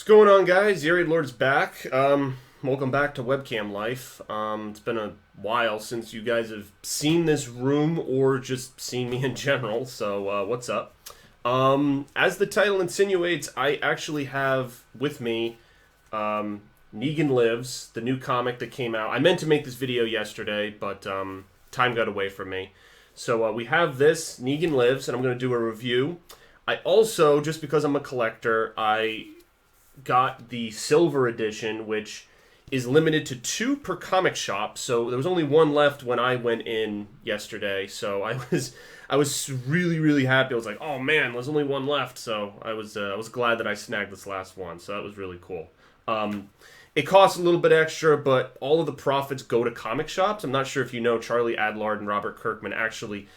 Going on, guys? The Adlard's back. Welcome back to Webcam Life. It's been a while since you guys have seen this room or just seen me in general, so what's up? As the title insinuates, I actually have with me Negan Lives, the new comic that came out. I meant to make this video yesterday, but time got away from me. So we have this, Negan Lives, and I'm going to do a review. I also, just because I'm a collector, I got the silver edition, which is limited to 2 per comic shop. So there was only 1 left when I went in yesterday. So I was really happy. I was like, oh man, there's only 1 left. So I was glad that I snagged this last one. So that was really cool. It costs a little bit extra, but all of the profits go to comic shops. I'm not sure if you know, Charlie Adlard and Robert Kirkman actually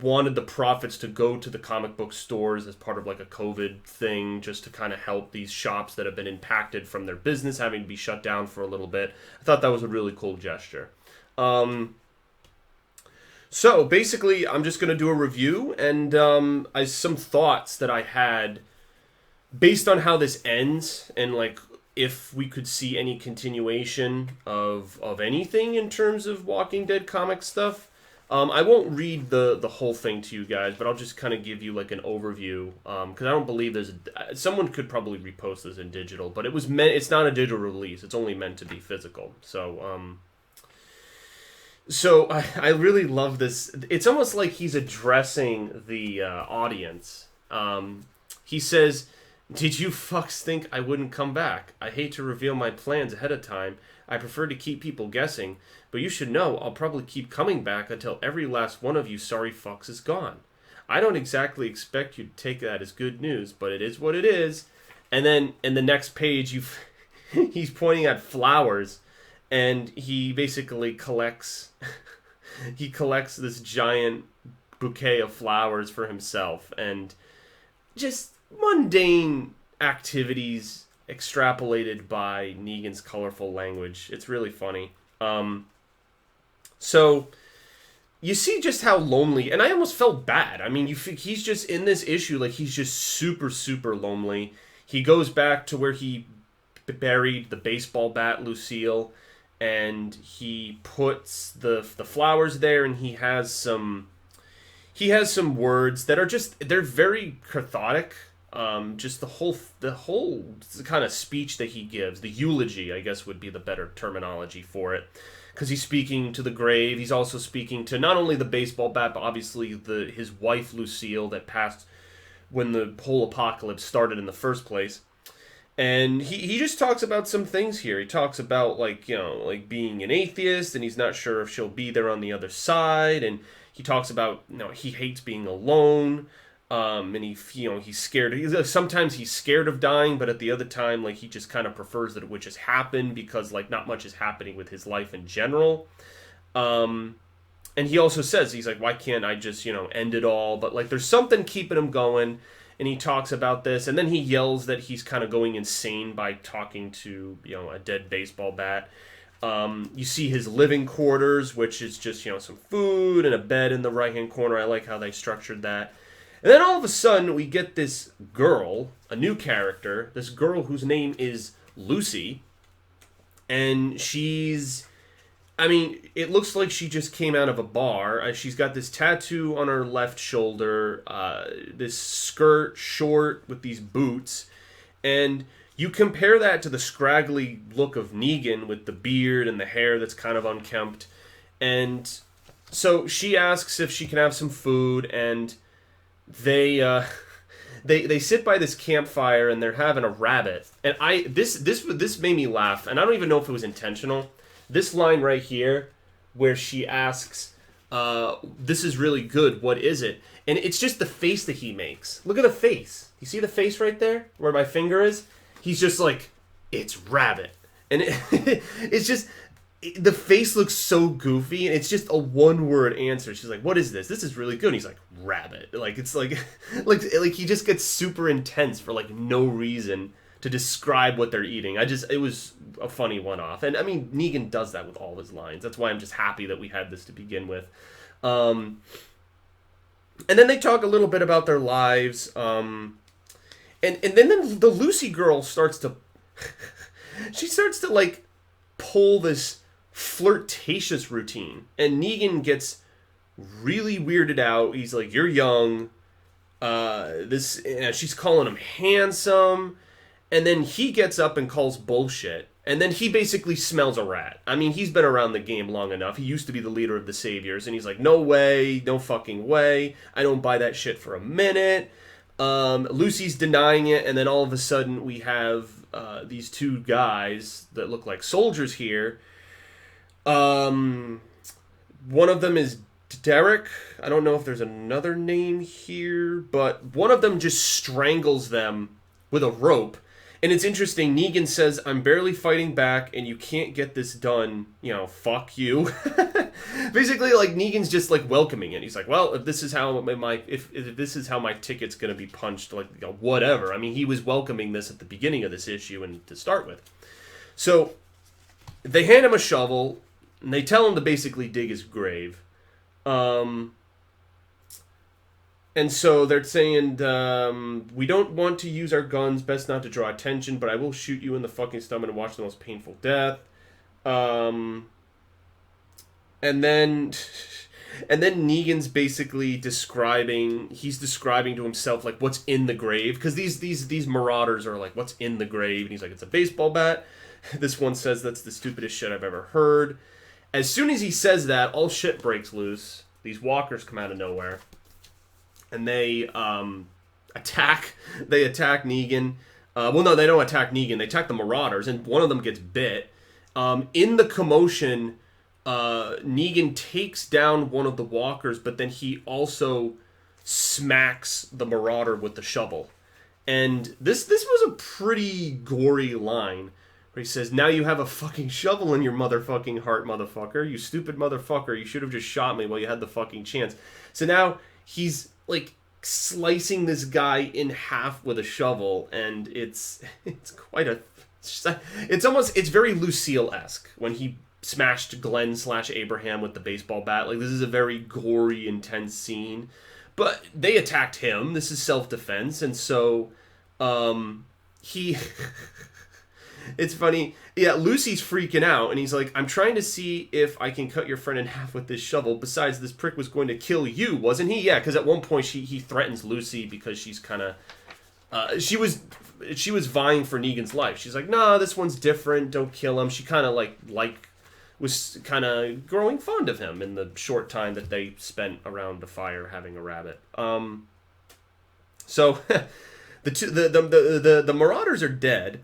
wanted the profits to go to the comic book stores as part of like a COVID thing, just to kind of help these shops that have been impacted from their business having to be shut down for a little bit. I thought that was a really cool gesture. So basically, I'm just going to do a review and some thoughts that I had based on how this ends and like if we could see any continuation of anything in terms of Walking Dead comic stuff. I won't read the whole thing to you guys, but I'll just kind of give you like an overview, because I don't believe someone could probably repost this in digital, but it's not a digital release. It's only meant to be physical. So I really love this. It's almost like he's addressing the audience. He says, "Did you fucks think I wouldn't come back? I hate to reveal my plans ahead of time. I prefer to keep people guessing, but you should know I'll probably keep coming back until every last one of you sorry fucks is gone. I don't exactly expect you to take that as good news, but it is what it is." And then in the next page, he's pointing at flowers, and he basically collects this giant bouquet of flowers for himself, and just mundane activities extrapolated by Negan's colorful language. It's really funny. So you see just how lonely, and I almost felt bad. I mean, he's just in this issue, like he's just super lonely. He goes back to where he buried the baseball bat Lucille, and he puts the flowers there, and he has some words that are they're very cathartic. Just the whole kind of speech that he gives, the eulogy, I guess would be the better terminology for it, because he's speaking to the grave. He's also speaking to not only the baseball bat, but obviously his wife Lucille that passed when the whole apocalypse started in the first place. And he just talks about some things here. He talks about like being an atheist, and he's not sure if she'll be there on the other side. And he talks about he hates being alone. And he's scared. Sometimes he's scared of dying, but at the other time, like he just kind of prefers that it would just happen because like not much is happening with his life in general. And he also says, he's like, why can't I just end it all? But like there's something keeping him going, and he talks about this, and then he yells that he's kind of going insane by talking to a dead baseball bat. You see his living quarters, which is just some food and a bed in the right hand corner. I like how they structured that. And then all of a sudden, we get this girl, a new character, this girl whose name is Lucy. And it looks like she just came out of a bar. She's got this tattoo on her left shoulder, this skirt, short, with these boots. And you compare that to the scraggly look of Negan with the beard and the hair that's kind of unkempt. And so she asks if she can have some food, and they sit by this campfire, and they're having a rabbit. And this made me laugh, and I don't even know if it was intentional. This line right here, where she asks, "This is really good. What is it?" And it's just the face that he makes. Look at the face. You see the face right there, where my finger is? He's just like, "It's rabbit," and it's just. The face looks so goofy, and it's just a one-word answer. She's like, "What is this? This is really good." And he's like, "Rabbit." Like it's like he just gets super intense for like no reason to describe what they're eating. It was a funny one-off, and I mean Negan does that with all his lines. That's why I'm just happy that we had this to begin with. And then they talk a little bit about their lives. And then the Lucy girl starts to she starts to, like, pull this flirtatious routine. And Negan gets really weirded out. He's like, you're young. She's calling him handsome. And then he gets up and calls bullshit. And then he basically smells a rat. I mean, he's been around the game long enough. He used to be the leader of the Saviors. And he's like, no way, no fucking way. I don't buy that shit for a minute. Lucy's denying it. And then all of a sudden we have these two guys that look like soldiers here. One of them is Derek. I don't know if there's another name here. But one of them just strangles them with a rope. And it's interesting, Negan says, I'm barely fighting back and you can't get this done, fuck you. Basically, like, Negan's just, like, welcoming it. He's like, well, if this is how my ticket's going to be punched, like, whatever. I mean, he was welcoming this at the beginning of this issue and to start with. So, they hand him a shovel and they tell him to basically dig his grave. And so they're saying, we don't want to use our guns, best not to draw attention, but I will shoot you in the fucking stomach and watch the most painful death. And then Negan's basically describing to himself, like, what's in the grave. Because these marauders are like, what's in the grave? And he's like, it's a baseball bat. This one says, that's the stupidest shit I've ever heard. As soon as he says that, all shit breaks loose. These walkers come out of nowhere. And they attack Negan. Well, no, they don't attack Negan. They attack the Marauders, and one of them gets bit. In the commotion, Negan takes down one of the walkers, but then he also smacks the Marauder with the shovel. And this was a pretty gory line, where he says, now you have a fucking shovel in your motherfucking heart, motherfucker. You stupid motherfucker. You should have just shot me while you had the fucking chance. So now he's, like, slicing this guy in half with a shovel, and it's very Lucille-esque when he smashed Glenn/Abraham with the baseball bat. Like, this is a very gory, intense scene, but they attacked him. This is self-defense, and so he it's funny. Yeah, Lucy's freaking out, and he's like, I'm trying to see if I can cut your friend in half with this shovel. Besides, this prick was going to kill you, wasn't he? Yeah, because at one point he threatens Lucy because she's kind of... she was vying for Negan's life. She's like, nah, this one's different. Don't kill him. She kind of was kind of growing fond of him in the short time that they spent around a fire having a rabbit. So the Marauders are dead.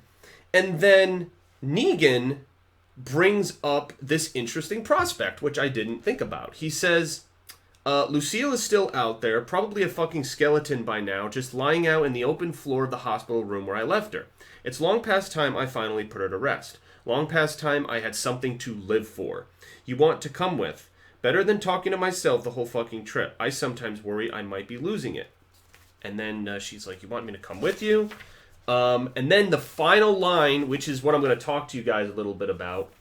And then Negan brings up this interesting prospect, which I didn't think about. He says, Lucille is still out there, probably a fucking skeleton by now, just lying out in the open floor of the hospital room where I left her. It's long past time I finally put her to rest. Long past time I had something to live for. You want to come with. Better than talking to myself the whole fucking trip. I sometimes worry I might be losing it. And then she's like, you want me to come with you? And then the final line, which is what I'm going to talk to you guys a little bit about.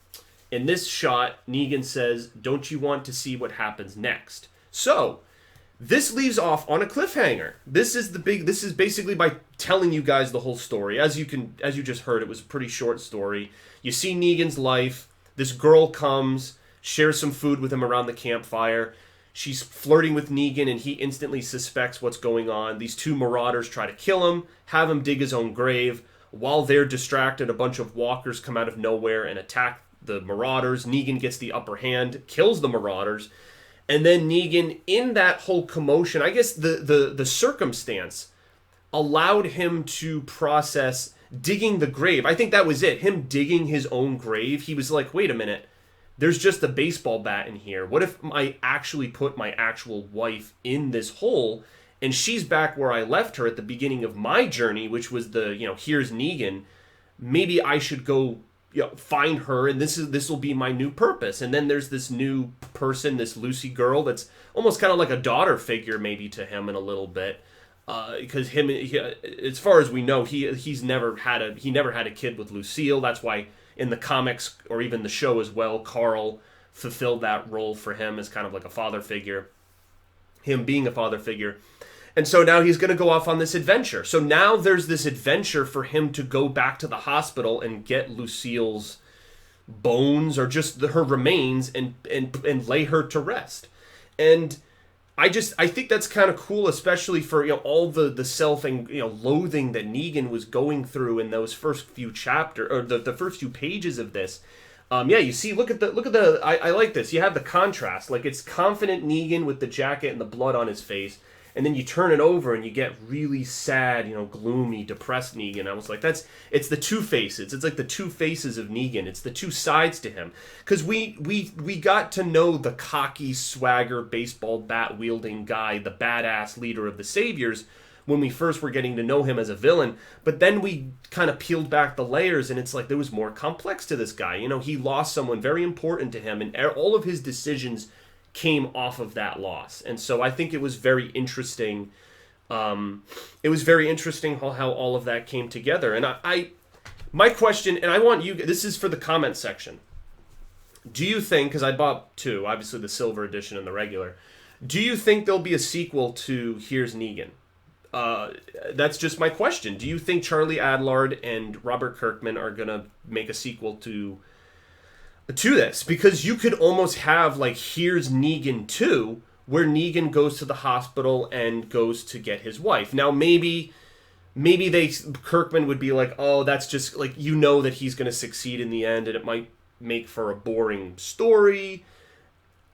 In this shot, Negan says, don't you want to see what happens next? So, this leaves off on a cliffhanger. This is basically by telling you guys the whole story. As you just heard, it was a pretty short story. You see Negan's life. This girl comes, shares some food with him around the campfire. She's flirting with Negan, and he instantly suspects what's going on. These two marauders try to kill him, have him dig his own grave. While they're distracted, a bunch of walkers come out of nowhere and attack the marauders. Negan gets the upper hand, kills the marauders. And then Negan, in that whole commotion, I guess the circumstance allowed him to process digging the grave. I think that was it. Him digging his own grave. He was like, wait a minute. There's just a baseball bat in here. What if I actually put my actual wife in this hole and she's back where I left her at the beginning of my journey, which was here's Negan. Maybe I should go find her, and this will be my new purpose. And then there's this new person, this Lucy girl, that's almost kind of like a daughter figure maybe to him in a little bit. Because as far as we know, he never had a kid with Lucille. That's why in the comics or even the show as well, Carl fulfilled that role for him as kind of like a father figure. Him being a father figure. And so now he's going to go off on this adventure. So now there's this adventure for him to go back to the hospital and get Lucille's bones or just her remains and lay her to rest. And I think that's kind of cool, especially for all the self and loathing that Negan was going through in those first few chapters or the first few pages of this. You see, look at the I like this. You have the contrast, like it's confident Negan with the jacket and the blood on his face, and then you turn it over and you get really sad, gloomy, depressed Negan. I was like, it's the two faces. It's like the two faces of Negan. It's the two sides to him. Because we got to know the cocky, swagger, baseball bat wielding guy, the badass leader of the Saviors, when we first were getting to know him as a villain. But then we kind of peeled back the layers, and it's like there was more complex to this guy. He lost someone very important to him, and all of his decisions came off of that loss. And so I think it was very interesting. It was very interesting how all of that came together. And my question, and I want you, this is for the comment section. Do you think, because I bought two, obviously the silver edition and the regular, do you think there'll be a sequel to Here's Negan? That's just my question. Do you think Charlie Adlard and Robert Kirkman are going to make a sequel to this? Because you could almost have like Here's Negan 2, where Negan goes to the hospital and goes to get his wife. Now maybe Kirkman would be like, oh, that's just like, that he's going to succeed in the end, and it might make for a boring story.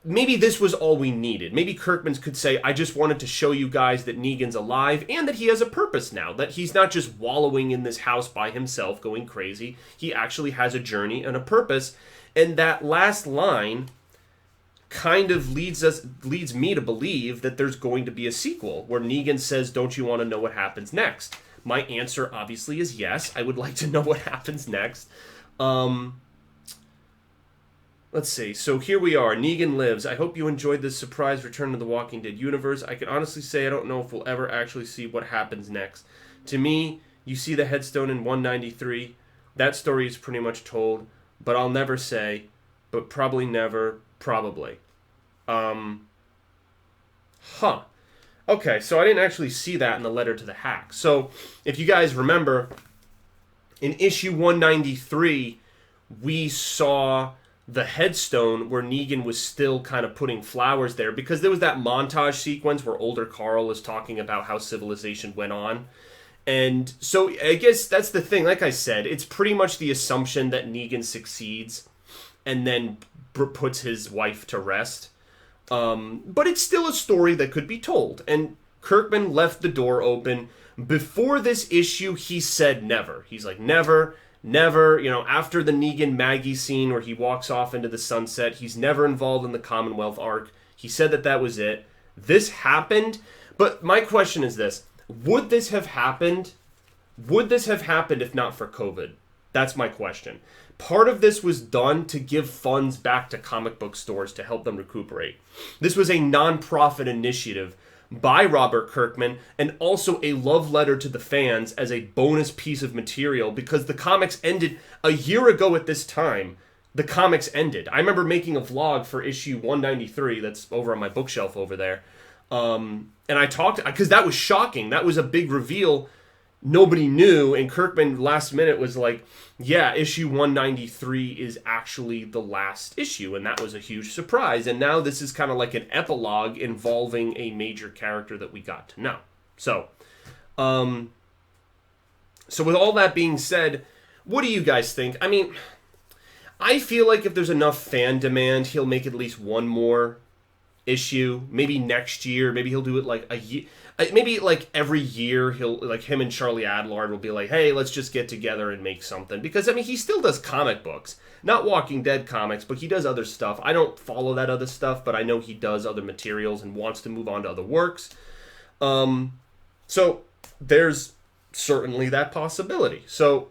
Maybe this was all we needed. Maybe Kirkman could say, I just wanted to show you guys that Negan's alive and that he has a purpose now, that he's not just wallowing in this house by himself going crazy. He actually has a journey and a purpose. And that last line kind of leads me to believe that there's going to be a sequel where Negan says, don't you want to know what happens next? My answer obviously is yes. I would like to know what happens next. Let's see. So here we are. Negan lives. I hope you enjoyed this surprise return to the Walking Dead universe. I can honestly say I don't know if we'll ever actually see what happens next. To me, you see the headstone in 193. That story is pretty much told. But I'll never say, but probably never, probably. Okay, so I didn't actually see that in the letter to the hack. So, if you guys remember, in issue 193, we saw the headstone where Negan was still kind of putting flowers there, because there was that montage sequence where older Carl is talking about how civilization went on. And so I guess that's the thing. Like I said, it's pretty much the assumption that Negan succeeds and then puts his wife to rest. But it's still a story that could be told. And Kirkman left the door open. Before this issue, he said never. He's like, never. After the Negan Maggie scene where he walks off into the sunset, he's never involved in the Commonwealth arc. He said that was it. This happened. But my question is this. Would this have happened? Would this have happened if not for COVID? That's my question. Part of this was done to give funds back to comic book stores to help them recuperate. This was a non-profit initiative by Robert Kirkman, and also a love letter to the fans as a bonus piece of material, because the comics ended a year ago at this time. The comics ended. I remember making a vlog for issue 193 that's over on my bookshelf over there. And I talked, because that was shocking. That was a big reveal. Nobody knew, and Kirkman last minute was like, yeah, issue 193 is actually the last issue, and that was a huge surprise. And now this is kind of like an epilogue involving a major character that we got to know. So with all that being said, what do you guys think? I mean, I feel like if there's enough fan demand, he'll make at least one more issue. Maybe next year. Maybe he'll do it like a year. Maybe like every year him and Charlie Adlard will be like, hey, let's just get together and make something. Because, I mean, he still does comic books. Not Walking Dead comics, but he does other stuff. I don't follow that other stuff, but I know he does other materials and wants to move on to other works. So there's certainly that possibility. So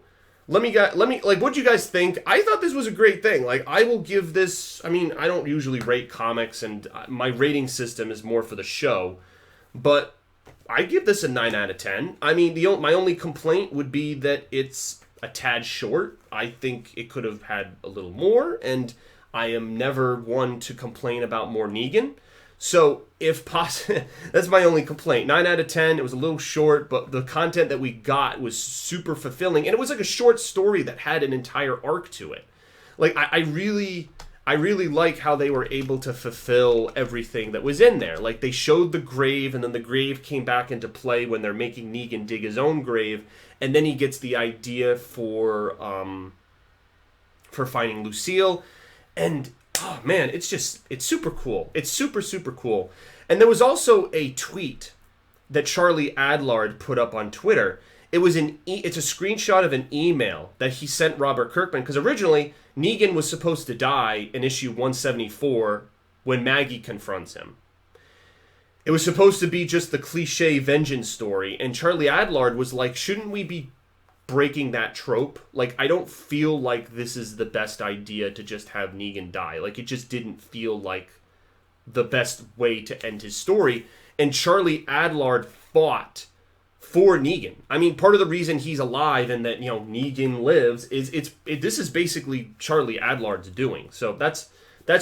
let me like, what do you guys think? I thought this was a great thing. Like, I will give this, I mean, I don't usually rate comics, and my rating system is more for the show, but I give this a 9 out of 10. I mean, my only complaint would be that it's a tad short. I think it could have had a little more, and I am never one to complain about more Negan. So, if possible, that's my only complaint. 9 out of 10, it was a little short, but the content that we got was super fulfilling. And it was like a short story that had an entire arc to it. Like, I really like how they were able to fulfill everything that was in there. Like, they showed the grave, and then the grave came back into play when they're making Negan dig his own grave. And then he gets the idea for finding Lucille. And oh man, it's super cool. It's super, super cool. And there was also a tweet that Charlie Adlard put up on Twitter. It was it's a screenshot of an email that he sent Robert Kirkman, because originally Negan was supposed to die in issue 174 when Maggie confronts him. It was supposed to be just the cliche vengeance story, and Charlie Adlard was like, shouldn't we be breaking that trope? Like, I don't feel like this is the best idea to just have Negan die. Like, it just didn't feel like the best way to end his story. And Charlie Adlard fought for Negan. I mean, part of the reason he's alive and that, Negan lives is this is basically Charlie Adlard's doing. So that's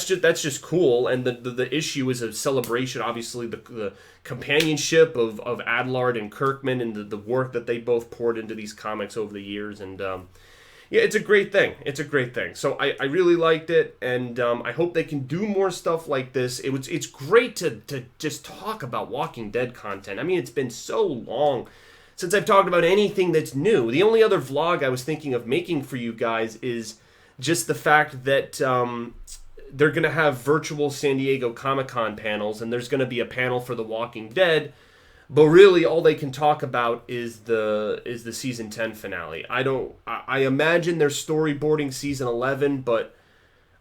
just cool, and the issue is a celebration, obviously, the companionship of Adlard and Kirkman and the work that they both poured into these comics over the years, and yeah, it's a great thing. It's a great thing. So I really liked it, and I hope they can do more stuff like this. It's great to just talk about Walking Dead content. I mean, it's been so long since I've talked about anything that's new. The only other vlog I was thinking of making for you guys is just the fact that they're going to have virtual San Diego Comic-Con panels, and there's going to be a panel for The Walking Dead, but really all they can talk about is the season 10 finale. I imagine they're storyboarding season 11, but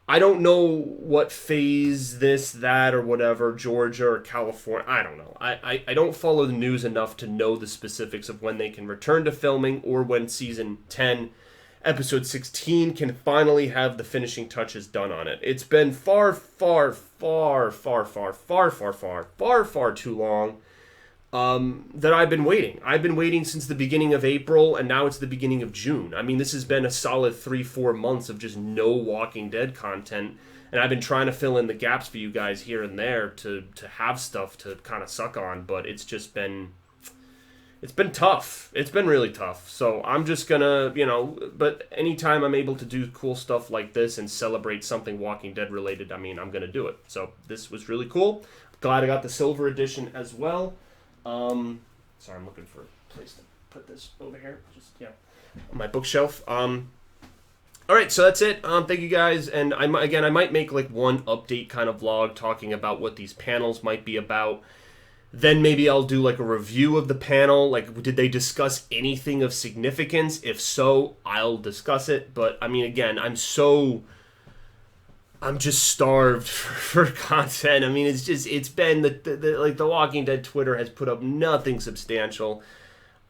I don't know what phase this, that, or whatever, Georgia or California, I don't know. I don't follow the news enough to know the specifics of when they can return to filming or when season 10 Episode 16 can finally have the finishing touches done on it. It's been far too long that I've been waiting. I've been waiting since the beginning of April, and now it's the beginning of June. I mean, this has been a solid 3-4 months of just no Walking Dead content, and I've been trying to fill in the gaps for you guys here and there to have stuff to kind of suck on, but it's just been... It's been tough. It's been really tough. So I'm just gonna, but anytime I'm able to do cool stuff like this and celebrate something Walking Dead related, I mean, I'm gonna do it. So this was really cool. Glad I got the silver edition as well. Sorry, I'm looking for a place to put this over here. Just, on my bookshelf. All right, so that's it. Thank you guys. And I might make like one update kind of vlog talking about what these panels might be about. Then maybe I'll do like a review of the panel. Like, did they discuss anything of significance? If so, I'll discuss it. But I mean, again, I'm just starved for content. I mean, it's been the Walking Dead Twitter has put up nothing substantial.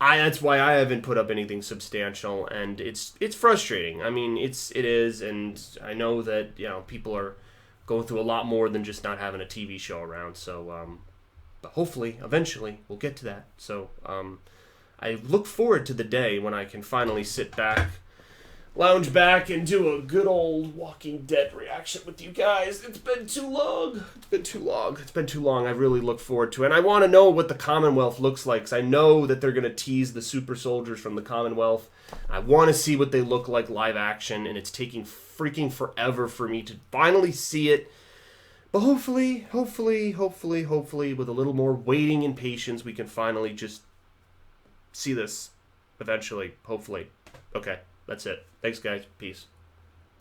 That's why I haven't put up anything substantial, and it's frustrating. I mean, it is, and I know that people are going through a lot more than just not having a TV show around. So. But hopefully, eventually, we'll get to that. So, I look forward to the day when I can finally sit back, lounge back, and do a good old Walking Dead reaction with you guys. It's been too long. It's been too long. I really look forward to it. And I want to know what the Commonwealth looks like, because I know that they're going to tease the super soldiers from the Commonwealth. I want to see what they look like live action, and it's taking freaking forever for me to finally see it. But hopefully, with a little more waiting and patience, we can finally just see this eventually, hopefully. Okay, that's it. Thanks, guys. Peace.